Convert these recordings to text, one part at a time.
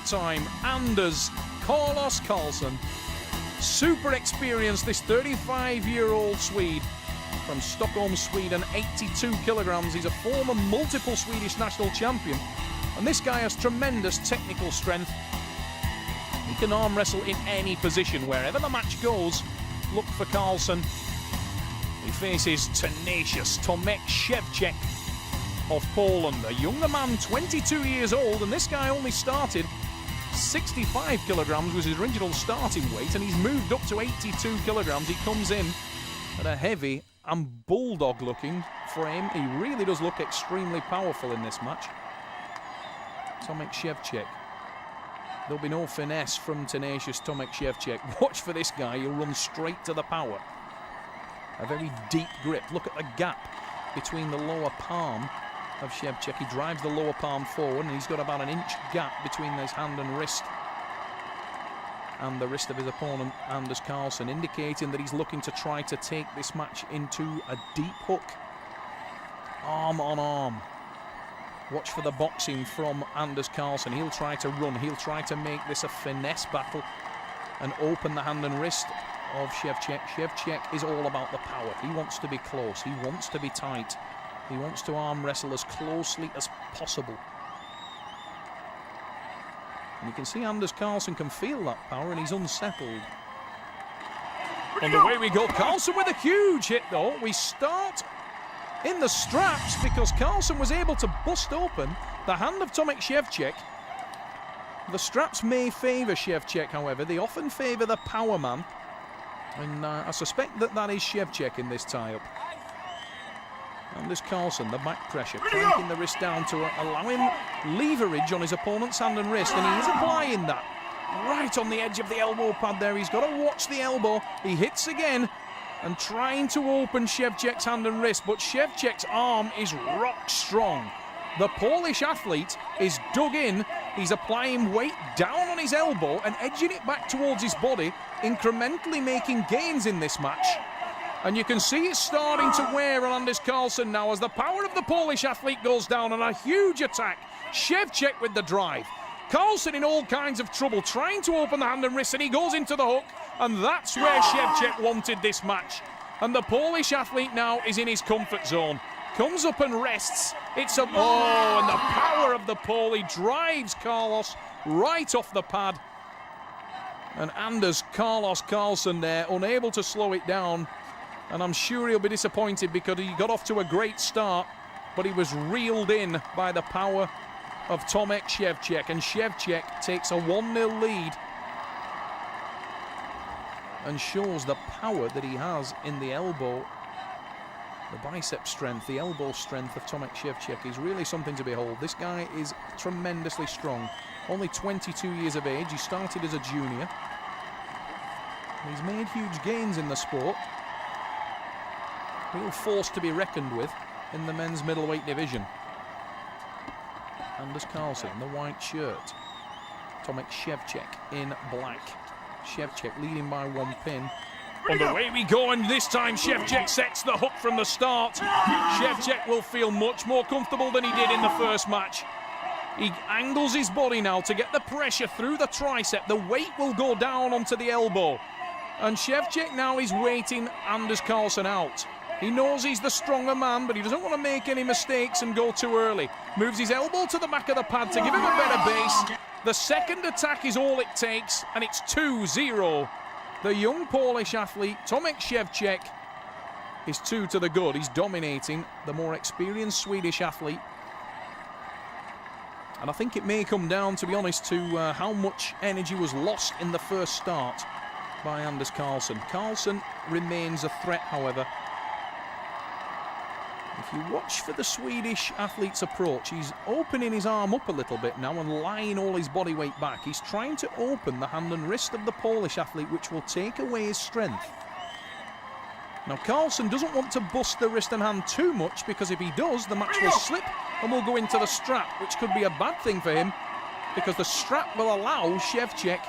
time, Anders Karlsson. Super experienced, this 35-year-old Swede from Stockholm, Sweden, 82 kilograms. He's a former multiple Swedish national champion. And this guy has tremendous technical strength. He can arm wrestle in any position, wherever the match goes. Look for Karlsson. He faces tenacious Tomek Szewczyk of Poland, a younger man, 22 years old, and this guy only started 65 kilograms was his original starting weight, and he's moved up to 82 kilograms. He comes in at a heavy and bulldog-looking frame. He really does look extremely powerful in this match. Tomek Szewczyk. There'll be no finesse from tenacious Tomek Szewczyk. Watch for this guy, he'll run straight to the power. A very deep grip. Look at the gap between the lower palm of Szewczyk. He drives the lower palm forward, and he's got about an inch gap between his hand and wrist and the wrist of his opponent, Anders Karlsson, indicating that he's looking to try to take this match into a deep hook. Arm on arm. Watch for the boxing from Anders Karlsson. He'll try to run. He'll try to make this a finesse battle and open the hand and wrist of Szewczyk. Szewczyk is all about the power. He wants to be close. He wants to be tight. He wants to arm wrestle as closely as possible. And you can see Anders Karlsson can feel that power, and he's unsettled. And away we go. Karlsson with a huge hit, though. We start in the straps because Karlsson was able to bust open the hand of Tomek Szewczyk. The straps may favour Szewczyk, however. They often favour the power man. And I suspect that that is Szewczyk in this tie-up. Anders Karlsson, the back pressure, cranking the wrist down to allow him leverage on his opponent's hand and wrist, and he is applying that right on the edge of the elbow pad there. He's got to watch the elbow. He hits again and trying to open Szewczyk's hand and wrist, but Szewczyk's arm is rock strong. The Polish athlete is dug in. He's applying weight down on his elbow and edging it back towards his body, incrementally making gains in this match. And you can see it starting to wear on Anders Karlsson now as the power of the Polish athlete goes down, and a huge attack. Szewczyk with the drive. Karlsson in all kinds of trouble, trying to open the hand and wrist, and he goes into the hook, and that's where Szewczyk wanted this match. And the Polish athlete now is in his comfort zone. Comes up and rests. It's a... Oh, and the power of the Pole. He drives Carlos right off the pad. And Anders Karlsson there, unable to slow it down. And I'm sure he'll be disappointed because he got off to a great start, but he was reeled in by the power of Tomek Szewczyk. And Szewczyk takes a 1-0 lead and shows the power that he has in the elbow. The bicep strength, the elbow strength of Tomek Szewczyk is really something to behold. This guy is tremendously strong. Only 22 years of age. He started as a junior. He's made huge gains in the sport. Real force to be reckoned with in the men's middleweight division. Anders Karlsson, the white shirt. Tomek Szewczyk in black. Szewczyk leading by 1 pin. And away we go, and this time Szewczyk sets the hook from the start. Szewczyk will feel much more comfortable than he did in the first match. He angles his body now to get the pressure through the tricep. The weight will go down onto the elbow. And Szewczyk now is waiting Anders Karlsson out. He knows he's the stronger man, but he doesn't want to make any mistakes and go too early. Moves his elbow to the back of the pad to give him a better base. The second attack is all it takes, and it's 2-0. The young Polish athlete, Tomek Szewczyk, is 2 to the good. He's dominating the more experienced Swedish athlete. And I think it may come down, to be honest, to how much energy was lost in the first start by Anders Karlsson. Karlsson remains a threat, however. If you watch for the Swedish athlete's approach, he's opening his arm up a little bit now and lying all his body weight back. He's trying to open the hand and wrist of the Polish athlete, which will take away his strength. Now, Karlsson doesn't want to bust the wrist and hand too much, because if he does, the match will slip and will go into the strap, which could be a bad thing for him, because the strap will allow Szewczyk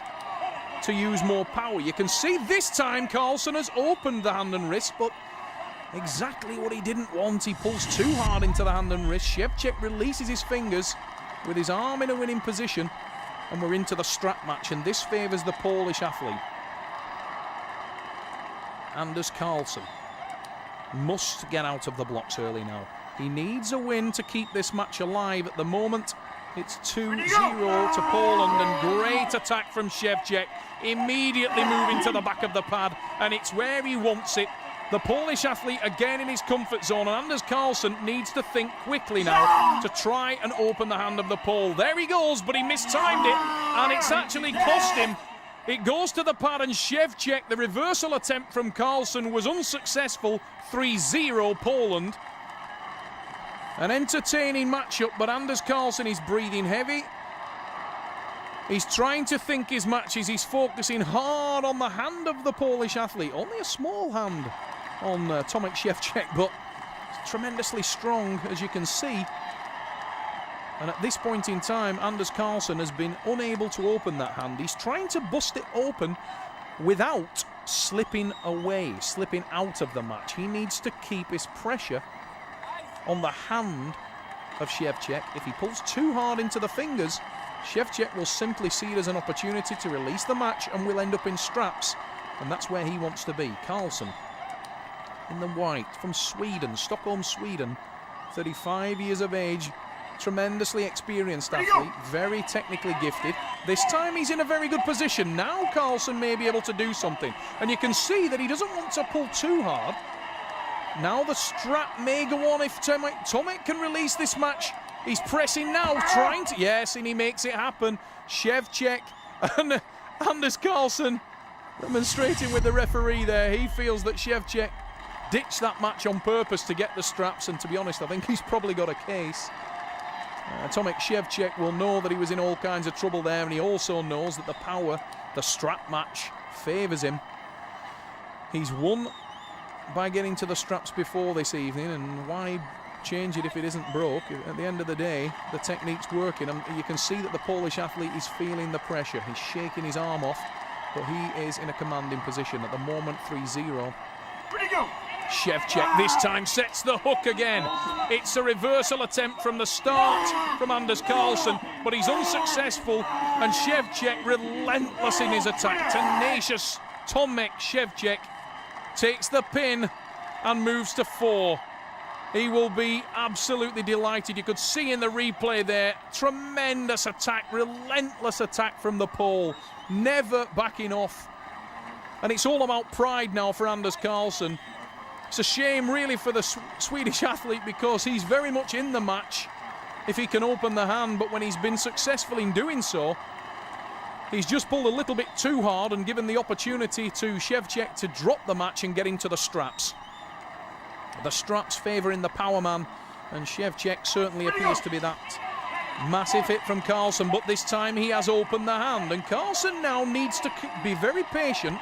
to use more power. You can see this time Karlsson has opened the hand and wrist, but exactly what he didn't want. He pulls too hard into the hand and wrist. Szewczyk releases his fingers with his arm in a winning position. and we're into the strap match, and this favours the Polish athlete. Anders Karlsson must get out of the blocks early now. He needs a win to keep this match alive. At the moment, it's 2-0 to Poland, and great attack from Szewczyk, immediately moving to the back of the pad, and it's where he wants it. The Polish athlete again in his comfort zone, and Anders Karlsson needs to think quickly now to try and open the hand of the Pole. There he goes, but he mistimed it, and it's actually cost him. It goes to the pad, and Szewczyk, the reversal attempt from Karlsson was unsuccessful. 3-0 Poland. An entertaining matchup, but Anders Karlsson is breathing heavy. He's trying to think his matches. He's focusing hard on the hand of the Polish athlete. Only a small hand on Tomek Szewczyk, but tremendously strong, as you can see. And at this point in time, Anders Karlsson has been unable to open that hand. He's trying to bust it open without slipping away, slipping out of the match. He needs to keep his pressure on the hand of Szewczyk. If he pulls too hard into the fingers, Szewczyk will simply see it as an opportunity to release the match, and will end up in straps, and that's where he wants to be. Karlsson in the white from Sweden, Stockholm, Sweden, 35 years of age, tremendously experienced athlete, very technically gifted. This time he's in a very good position. Now Karlsson may be able to do something, and you can see that he doesn't want to pull too hard. Now the strap may go on if Tomek can release this match. He's pressing now, trying to... Yes, and he makes it happen. Szewczyk and Anders Karlsson demonstrating with the referee there. He feels that Szewczyk ditched that match on purpose to get the straps, and to be honest, I think he's probably got a case. Tomek Szewczyk will know that he was in all kinds of trouble there, and he also knows that the power, the strap match, favours him. He's won by getting to the straps before this evening, and why change it if it isn't broke? At the end of the day, the technique's working, and you can see that the Polish athlete is feeling the pressure. He's shaking his arm off, but he is in a commanding position at the moment. 3-0. Ready, go! Szewczyk this time sets the hook again. It's a reversal attempt from the start from Anders Karlsson, but he's unsuccessful, and Szewczyk relentless in his attack. Tenacious Tomek Szewczyk takes the pin and moves to 4. He will be absolutely delighted. You could see in the replay there, tremendous attack, relentless attack from the pole, never backing off. And it's all about pride now for Anders Karlsson. It's a shame really for the Swedish athlete, because he's very much in the match if he can open the hand, but when he's been successful in doing so, he's just pulled a little bit too hard and given the opportunity to Szewczyk to drop the match and get into the straps. The straps favouring the power man, and Szewczyk certainly appears to be that. Massive hit from Karlsson, but this time he has opened the hand, and Karlsson now needs to be very patient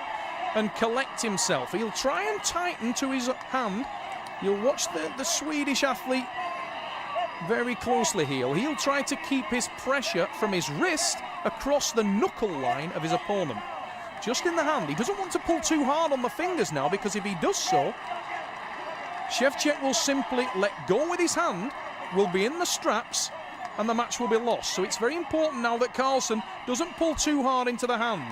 and collect himself. He'll try and tighten to his hand. You'll watch the Swedish athlete very closely here. He'll try to keep his pressure from his wrist across the knuckle line of his opponent. Just in the hand. He doesn't want to pull too hard on the fingers now, because if he does so, Szewczyk will simply let go with his hand, will be in the straps, and the match will be lost. So it's very important now that Karlsson doesn't pull too hard into the hand.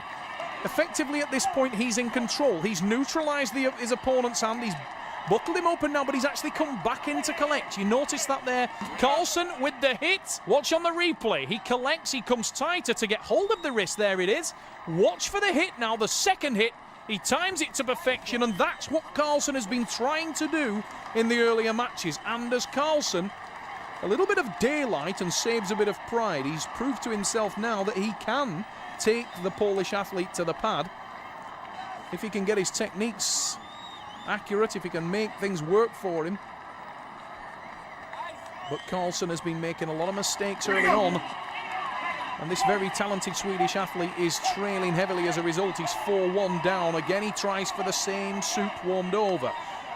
Effectively at this point he's in control. He's neutralised his opponent's hand. He's buckled him open now, but he's actually come back in to collect. You notice that there. Karlsson with the hit. Watch on the replay. He collects, he comes tighter to get hold of the wrist. There it is. Watch for the hit now, the second hit. He times it to perfection, and that's what Karlsson has been trying to do in the earlier matches. Anders Karlsson, a little bit of daylight and saves a bit of pride. He's proved to himself now that he can take the Polish athlete to the pad. If he can get his techniques accurate, if he can make things work for him. But Karlsson has been making a lot of mistakes early on, and this very talented Swedish athlete is trailing heavily as a result. He's 4-1 down. Again, he tries for the same soup warmed over.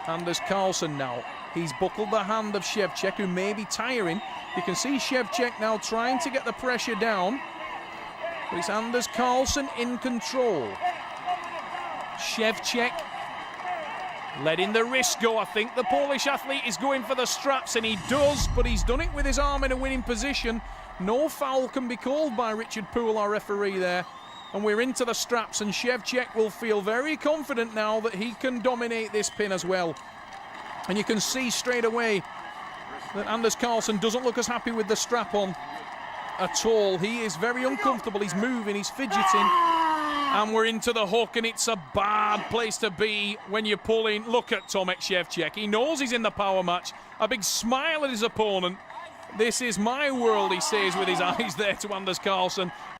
Anders Karlsson now. He's buckled the hand of Szewczyk, who may be tiring. You can see Szewczyk now trying to get the pressure down. But it's Anders Karlsson in control. Szewczyk Letting the wrist go. I think the Polish athlete is going for the straps, and he does, but he's done it with his arm in a winning position. No foul can be called by Richard Poole, our referee there. And we're into the straps, and Szewczyk will feel very confident now that he can dominate this pin as well. And you can see straight away that Anders Karlsson doesn't look as happy with the strap on at all. He is very uncomfortable. He's moving, he's fidgeting. And we're into the hook, and it's a bad place to be when you're pulling. Look at Tomek Szewczyk. He knows he's in the power match. A big smile at his opponent. This is my world, he says with his eyes there to Anders Karlsson.